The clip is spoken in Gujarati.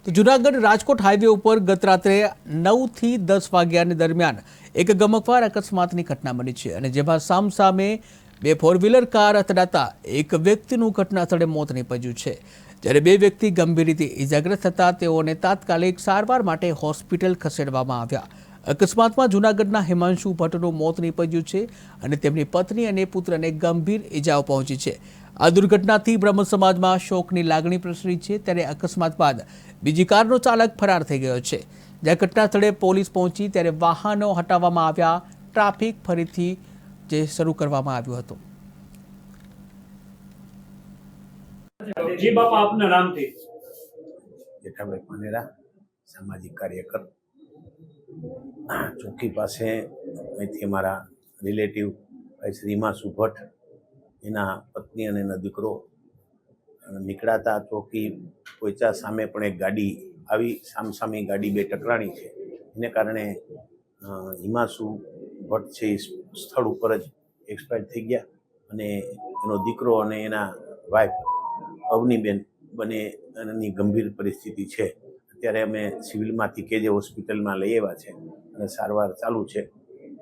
તો જૂનાગઢ રાજકોટ હાઈવે ઉપર ગત રાત્રે 9 થી 10 વાગ્યાની દરમિયાન એક ગમખ્વાર અકસ્માતની ઘટના બની છે અને જેમાં સામસામે બે ફોર વ્હીલર કાર અથડાતા એક વ્યક્તિનું ઘટના સ્થળે મોત નીપજ્યું છે, જ્યારે બે વ્યક્તિ ગંભીર રીતે ઇજાગ્રસ્ત થતા તેઓને તાત્કાલિક સારવાર માટે હોસ્પિટલ ખસેડવામાં આવ્યા। અકસ્માતમાં જૂનાગઢના હિમાંશુ ભટ્ટનું મોત નીપજ્યું છે અને તેમની પત્ની અને પુત્રને ગંભીર ઇજાઓ પહોંચી છે। આ દુર્ઘટનાથી બ્રહ્મ સમાજમાં શોકની લાગણી પ્રસરી છે, ત્યારે અકસ્માત બાદ બીજી કારનો ચાલક ફરાર થઈ ગયો છે। જ્યાં ઘટના સ્થળે પોલીસ પહોંચી ત્યારે વાહનો હટાવવામાં આવ્યા, ટ્રાફિક ફરીથી શરૂ કરવામાં આવ્યું હતું। जी बापा अपना नाम थे जेठाभाई पानेरा सामाजिक कार्यकर चौकी पास અહીંથી અમારા રિલેટિવ ભાઈ શ્રી હિમાંશુ ભટ્ટ એના પત્ની અને એનો દીકરો નીકળાતા ચોકી પહોંચ્યા। સામે પણ એક ગાડી આવી, સામસામી ગાડી બે ટકરાણી છે, એને કારણે હિમાંશુ ભટ્ટ છે એ સ્થળ ઉપર જ એક્સપાયર થઈ ગયા અને એનો દીકરો અને એના વાઈફ અવનીબેન બંનેની ગંભીર પરિસ્થિતિ છે। અત્યારે અમે સિવિલમાંથી કેજે હોસ્પિટલમાં લઈ આવ્યા છે અને સારવાર ચાલુ છે।